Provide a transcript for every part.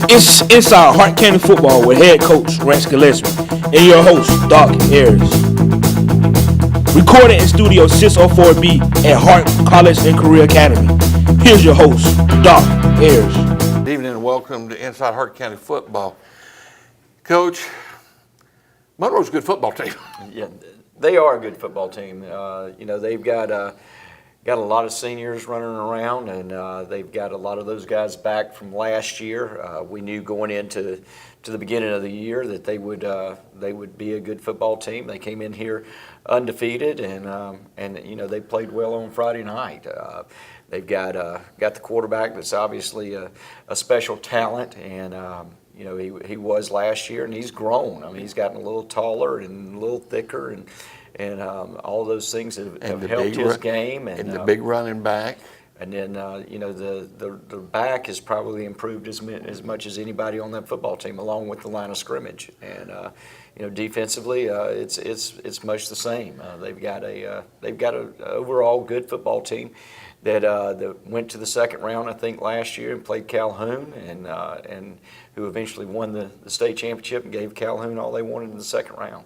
It's Inside Hart County Football with head coach Rance Gillespie and your host, Doc Harris. Recorded in Studio 604B at Hart College and Career Academy. Here's your host, Doc Harris. Good evening and welcome to Inside Hart County Football. Coach, Monroe's a good football team. Yeah, they are a good football team. They've got a lot of seniors running around, and they've got a lot of those guys back from last year. We knew going into the beginning of the year that they would be a good football team. They came in here undefeated, and they played well on Friday night. They've got the quarterback that's obviously a special talent, and he was last year, and he's grown. I mean, he's gotten a little taller and a little thicker, and all those things have helped his game. And the big running back. And then the back has probably improved as much as anybody on that football team, along with the line of scrimmage. And defensively, it's much the same. They've got a overall good football team that went to the second round, I think, last year and played Calhoun, and who eventually won the state championship and gave Calhoun all they wanted in the second round.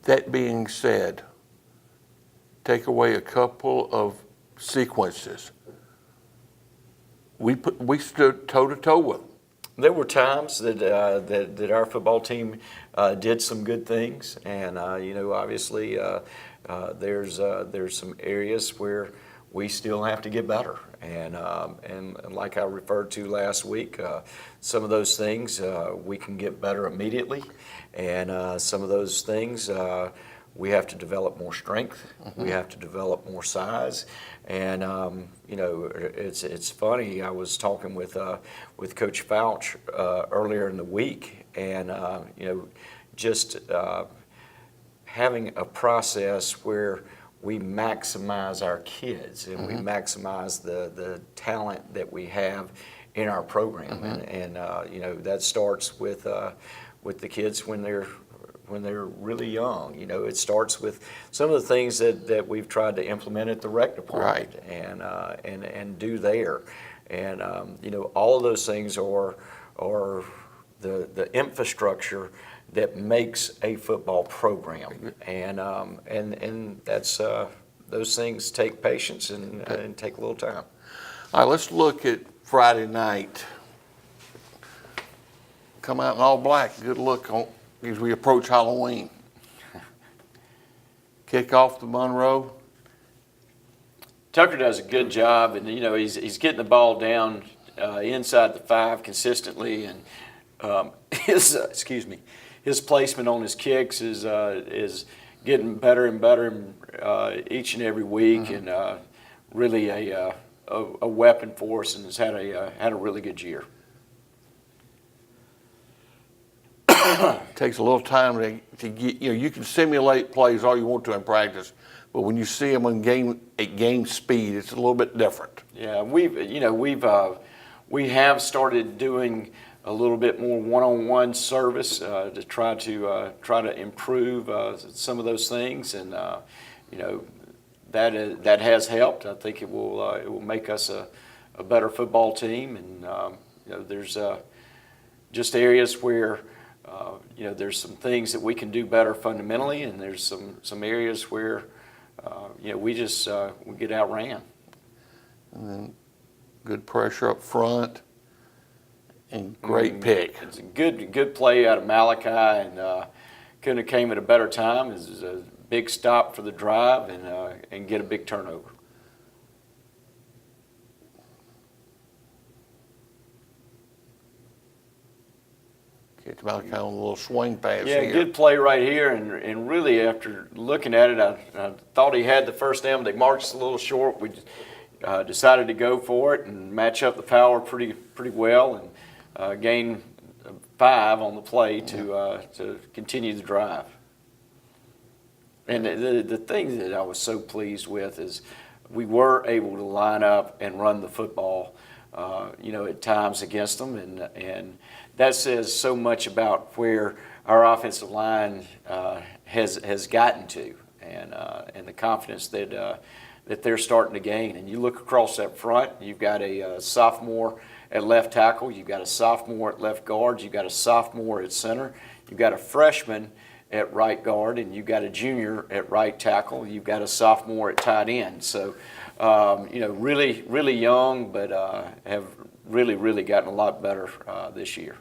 That being said, take away a couple of sequences. We stood toe to toe with them. There were times that our football team did some good things, and obviously there's some areas where we still have to get better, and like I referred to last week, some of those things we can get better immediately, and some of those things we have to develop more strength. Mm-hmm. We have to develop more size, and it's funny. I was talking with Coach Fouch earlier in the week, and just having a process where we maximize our kids and mm-hmm. we maximize the talent that we have in our program, mm-hmm. and that starts with the kids when they're really young. It starts with some of the things that we've tried to implement at the rec department, right. and do there, and all of those things are the infrastructure that makes a football program, and that's those things take patience and take a little time. All right, let's look at Friday night. Come out in all black. Good look as we approach Halloween. Kick off the Monroe. Tucker does a good job, and he's getting the ball down inside the 5 consistently, and his placement on his kicks is getting better and better each and every week, mm-hmm. and really a weapon for us, and has had a really good year. Takes a little time to get. You can simulate plays all you want to in practice, but when you see them at game speed, it's a little bit different. Yeah, we have started doing a little bit more one-on-one service to try to improve some of those things, and that has helped. I think it will make us a better football team, and there's just areas where there's some things that we can do better fundamentally, and there's some areas where we get outran. And then good pressure up front. And great pick. It's a good play out of Malachi, and couldn't have came at a better time. It was a big stop for the drive, and get a big turnover. Catch Malachi on a little swing pass. Yeah, here. Good play right here, and really after looking at it, I thought he had the first down. They marched a little short. We decided to go for it and match up the power pretty well, and gain 5 on the play to continue the drive. And the thing that I was so pleased with is we were able to line up and run the football, at times against them, and that says so much about where our offensive line has gotten to, and the confidence that that they're starting to gain. And you look across that front, you've got a sophomore at left tackle, you've got a sophomore at left guard, you've got a sophomore at center, you've got a freshman at right guard, and you've got a junior at right tackle, you've got a sophomore at tight end. So, really, really young, but have really, really gotten a lot better this year.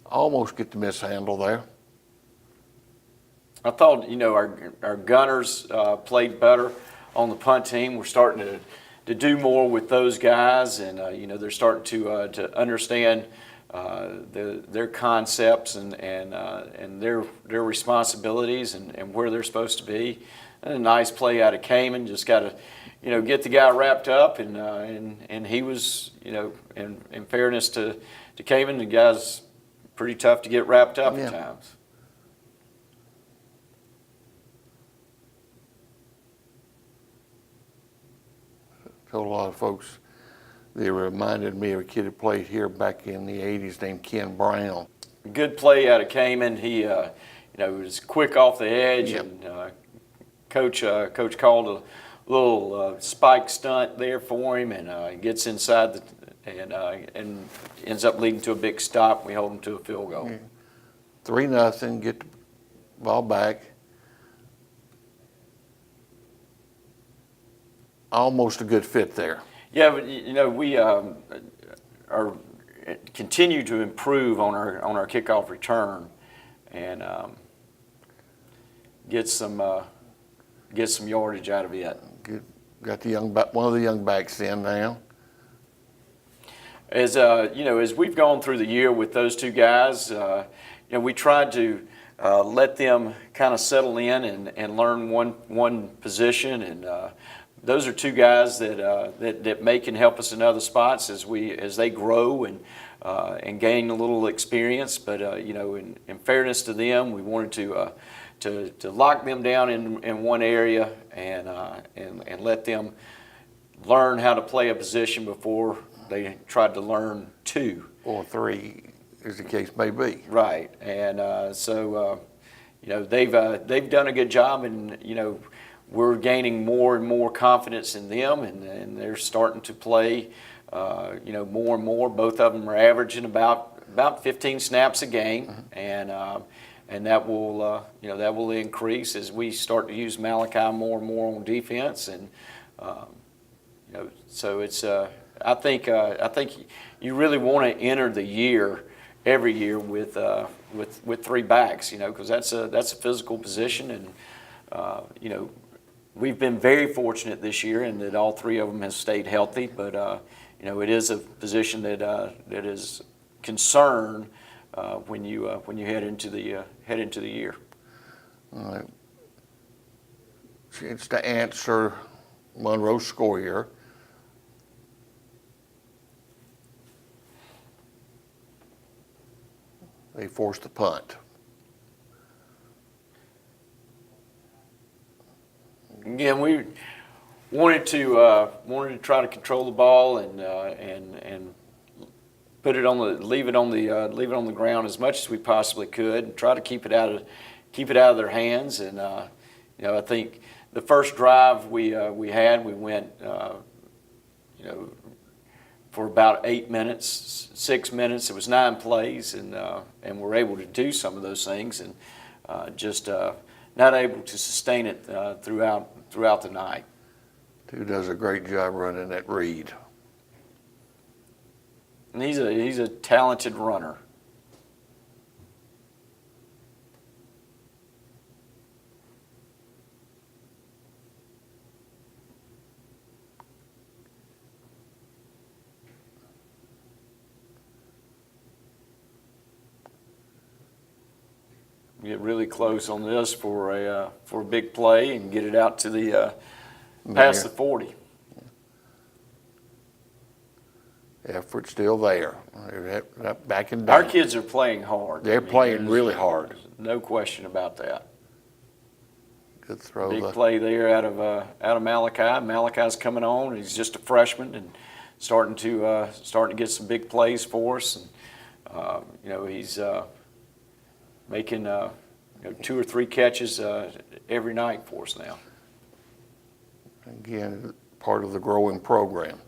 Almost get the mishandle there. I thought, our gunners played better on the punt team. We're starting to do more with those guys, and they're starting to understand their concepts and their responsibilities and where they're supposed to be. And a nice play out of Kamen. Just got to, get the guy wrapped up, and he was, in fairness to Kamen, the guy's pretty tough to get wrapped up at times. Told a lot of folks, they reminded me of a kid who played here back in the 80s named Ken Brown. Good play out of Kamen. He, was quick off the edge, and coach called a little spike stunt there for him, and gets inside and ends up leading to a big stop. We hold him to a field goal. 3-0, get the ball back. Almost a good fit there. Yeah, but we are continue to improve on our kickoff return, and get some yardage out of it. Good. Got one of the young backs in now. As as we've gone through the year with those two guys, we tried to let them kind of settle in and learn one position, and those are two guys that may can help us in other spots as they grow and gain a little experience. But in fairness to them, we wanted to lock them down in one area and let them learn how to play a position before they tried to learn two or three, as the case may be. Right, and so they've done a good job, and we're gaining more and more confidence in them, and they're starting to play more and more. Both of them are averaging about 15 snaps a game, and that will increase as we start to use Malachi more and more on defense, and so it's I think you really want to enter the year every year with three backs, because that's a physical position, and we've been very fortunate this year in that all three of them have stayed healthy, but it is a position that is concern when you head into the year. All right. Chance to answer Monroe's score here. They forced the punt. Again, we wanted to try to control the ball and put it leave it on the ground as much as we possibly could, and try to keep it out of their hands. And I think the first drive we went for about 8 minutes, 6 minutes. It was 9 plays, and we're able to do some of those things, and just not able to sustain it throughout the night. Who does a great job running that read. And he's a talented runner. Get really close on this for a big play and get it out to the past the 40. Effort still there. Back in. Our kids are playing hard. They're playing really hard. No question about that. Good throw. Big play there out of Malachi. Malachi's coming on. He's just a freshman and starting to get some big plays for us. And he's making 2 or 3 catches every night for us now. Again, part of the growing program.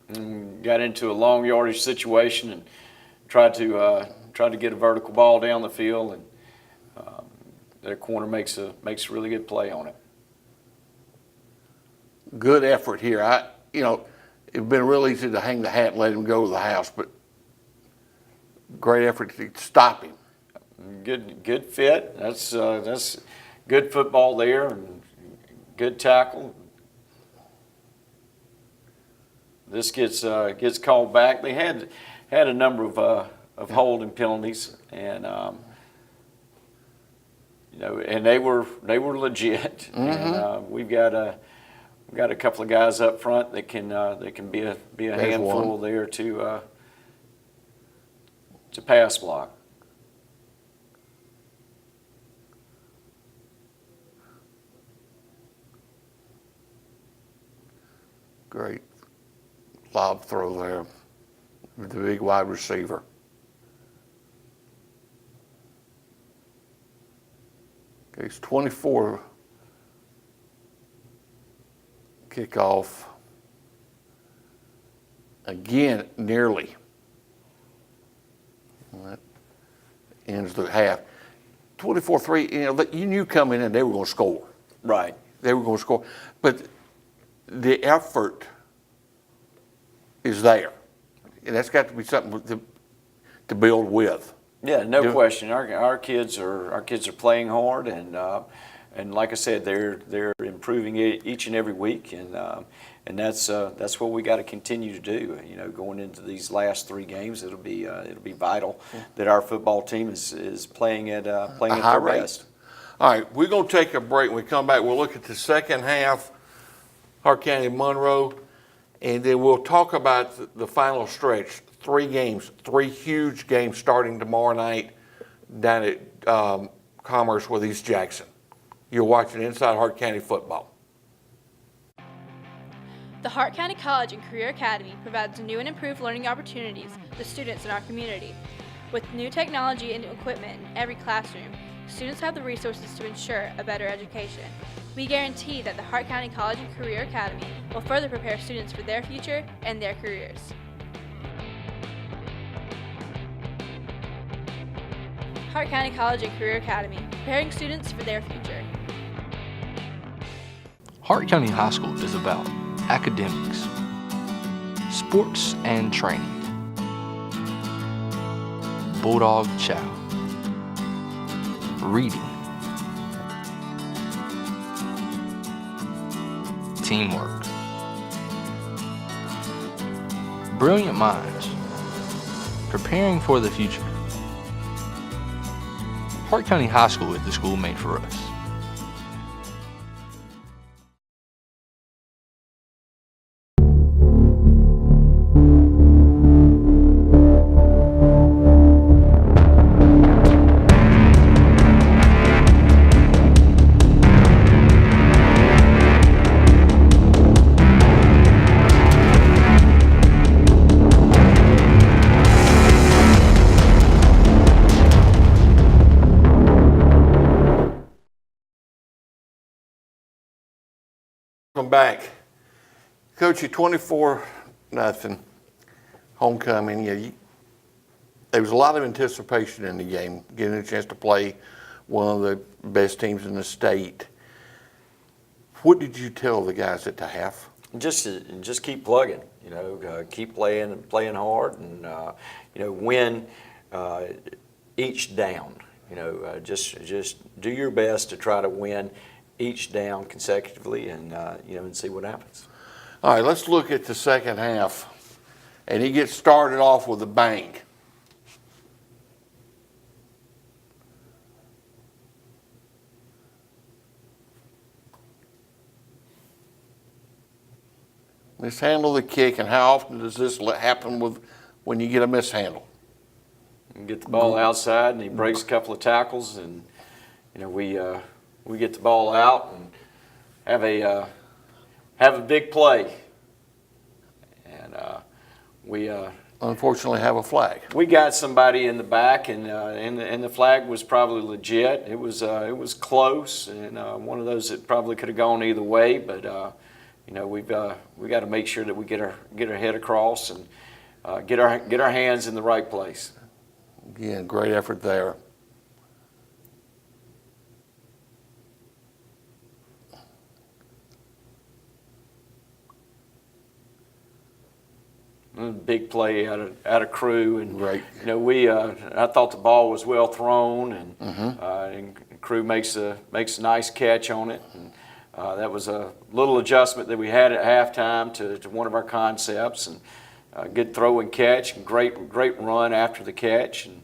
And got into a long yardage situation and tried to get a vertical ball down the field, and their corner makes a really good play on it. Good effort here. It'd been real easy to hang the hat and let him go to the house, but great effort to stop him. Good fit. That's good football there, and good tackle. This gets called back. They had a number of holding penalties, and and they were legit. Mm-hmm. And we've got a couple of guys up front that can be a handful one there to pass block. Great lob throw there with the big wide receiver. Okay, it's 24 kickoff. Again, nearly. That ends the half. 24-3, you knew coming in they were going to score. Right. They were going to score. But the effort is there. And that's got to be something to build with. Yeah, no question. Our kids are playing hard, and like I said, they're improving each and every week, and that's what we got to continue to do. Going into these last 3 games, it'll be vital that our football team is playing at their best. All right, we're going to take a break. When we come back, we'll look at the second half, Hart County Monroe, and then we'll talk about the final stretch. 3 games, 3 huge games starting tomorrow night down at Commerce with East Jackson. You're watching Inside Hart County Football. The Hart County College and Career Academy provides new and improved learning opportunities to students in our community. With new technology and equipment in every classroom, students have the resources to ensure a better education. We guarantee that the Hart County College and Career Academy will further prepare students for their future and their careers. Hart County College and Career Academy, preparing students for their future. Hart County High School is about academics, sports and training, Bulldog Chow, reading, teamwork, brilliant minds, preparing for the future. Hart County High School is the school made for us. Welcome back. Coach, you 24-0 homecoming. There was a lot of anticipation in the game, getting a chance to play one of the best teams in the state. What did you tell the guys at the half? Just keep plugging, keep playing hard, and win each down. Just do your best to try to win each down consecutively, and and see what happens. All right, let's look at the second half, and he gets started off with a bang. Mishandle the kick, and how often does this happen when you get a mishandle? You get the ball outside, and he breaks a couple of tackles, and we get the ball out and have a big play. And we Unfortunately, have a flag. we got somebody in the back, and the flag was probably legit. It was close, and one of those that probably could have gone either way. But we got to make sure that we get our head across and get our hands in the right place. Again, great effort there. Big play out of Crew, and Right. I thought the ball was well thrown, and Crew makes a nice catch on it. And, that was a little adjustment that we had at halftime to one of our concepts, and good throw and catch, and great run after the catch, and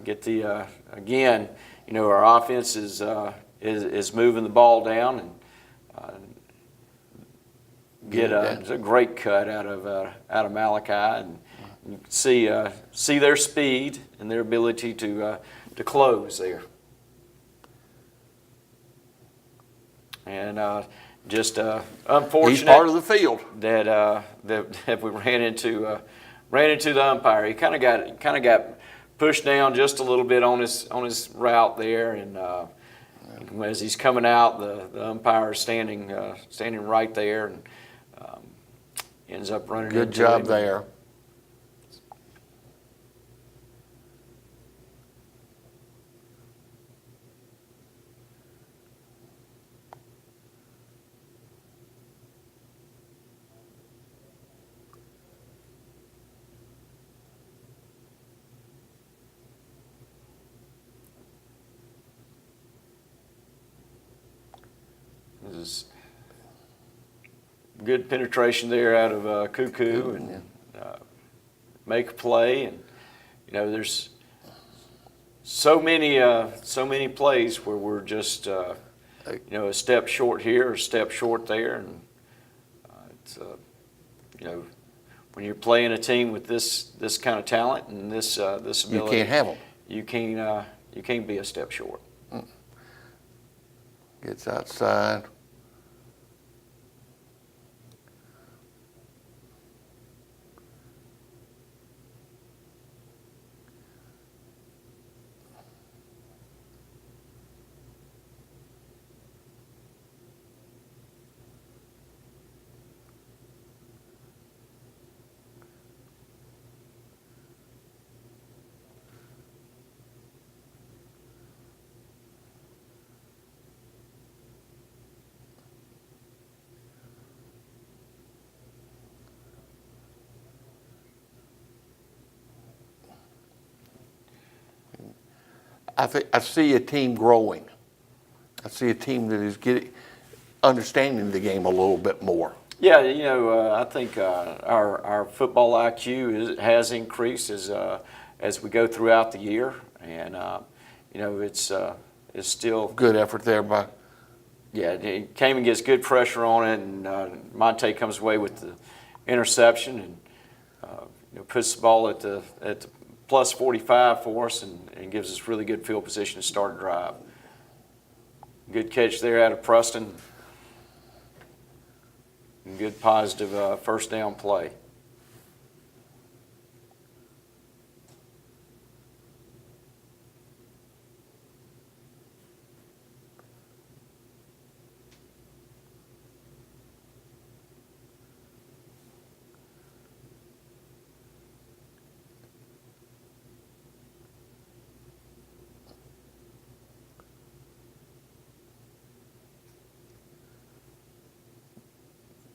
get the again, our offense is moving the ball down, and get a great cut out of Malachi, and you can see their speed and their ability to close there. And just unfortunate. He's part of the field. that we ran into the umpire. He kind of got pushed down just a little bit on his route there, and as he's coming out, the umpire is standing right there, and ends up running Good into job him. there. This is good penetration there out of Cuckoo, and make a play. And there's so many plays where we're just a step short here, a step short there, and it's when you're playing a team with this kind of talent and this ability, You can't have them. You can't be a step short. Gets outside. I see a team growing. I see a team that is understanding the game a little bit more. Yeah, I think our football IQ has increased as we go throughout the year, and it's still Good effort there by. Yeah, he came and gets good pressure on it, and Monte comes away with the interception, and puts the ball at the plus 45 for us, and gives us really good field position to start a drive. Good catch there out of Preston. And good positive first down play.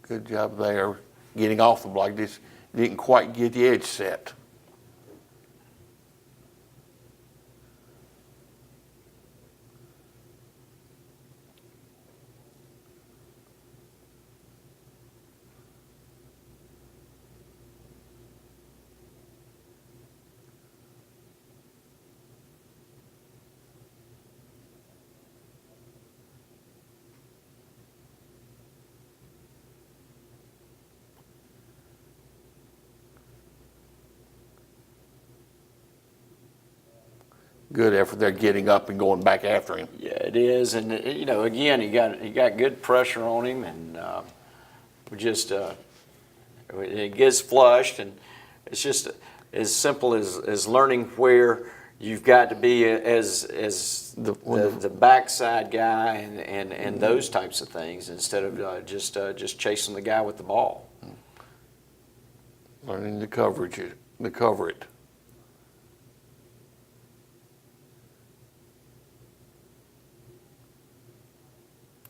Good job there, getting off the block. Just didn't quite get the edge set. Good effort there, getting up and going back after him. Yeah, it is, and again, he got good pressure on him, and we just It gets flushed, and it's just as simple as learning where you've got to be as the backside guy and those types of things instead of just chasing the guy with the ball. Learning to cover it.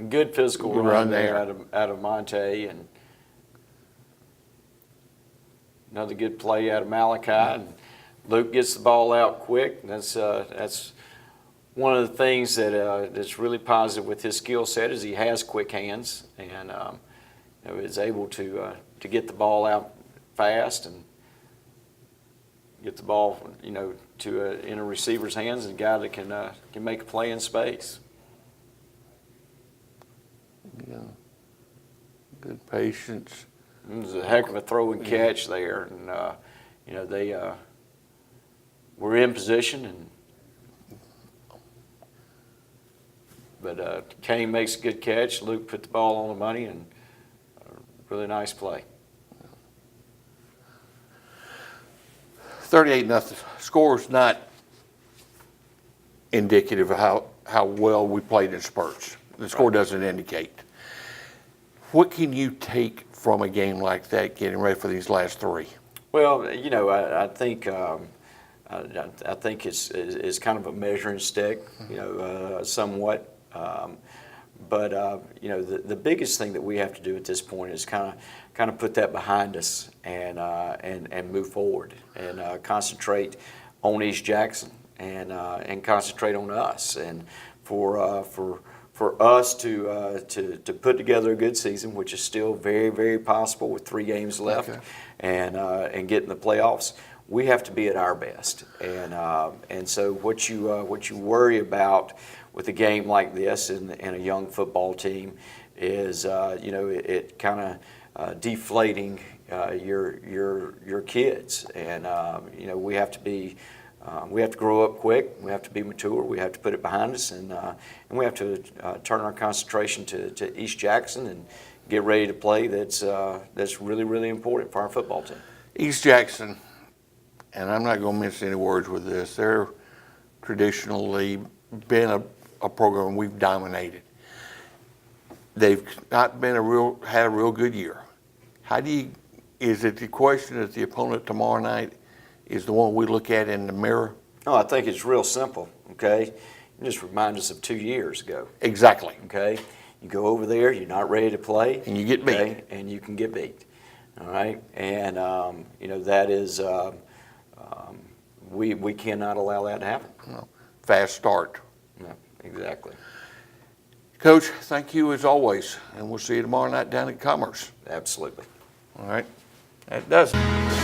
Good physical Good run run there there. out of Monte, and another good play out of Malachi. And Luke gets the ball out quick. That's one of the things that's really positive with his skill set is he has quick hands and is able to get the ball out fast and get the ball in a receiver's hands and a guy that can make a play in space. Yeah. Good patience. It was a heck of a throw and catch there, and they were in position, but Kane makes a good catch. Luke put the ball on the money, and a really nice play. 38-0. Score's not indicative of how well we played in spurts. The score doesn't indicate. What can you take from a game like that, getting ready for these last three? Well, I think I think it's kind of a measuring stick, somewhat. But the biggest thing that we have to do at this point is kind of put that behind us and move forward and concentrate on East Jackson and concentrate on us and for us to put together a good season, which is still very, very possible with 3 games left, Okay. and get in the playoffs. We have to be at our best, and so what you worry about with a game like this and a young football team is it kind of deflating your kids, and we have to be. We have to grow up quick. We have to be mature. We have to put it behind us, and we have to turn our concentration to East Jackson and get ready to play. That's really, really important for our football team. East Jackson, and I'm not going to mince any words with this, they're traditionally been a program we've dominated. They've not been had a real good year. Is it the question that the opponent tomorrow night is the one we look at in the mirror? Oh, I think it's real simple, okay? You just remind us of 2 years ago, Exactly. okay? You go over there, you're not ready to play. And you get beat. Okay? And you can get beat, all right? And, that is, we cannot allow that to happen. No. Fast start. No, exactly. Coach, thank you as always, and we'll see you tomorrow night down at Commerce. Absolutely. All right? That does it.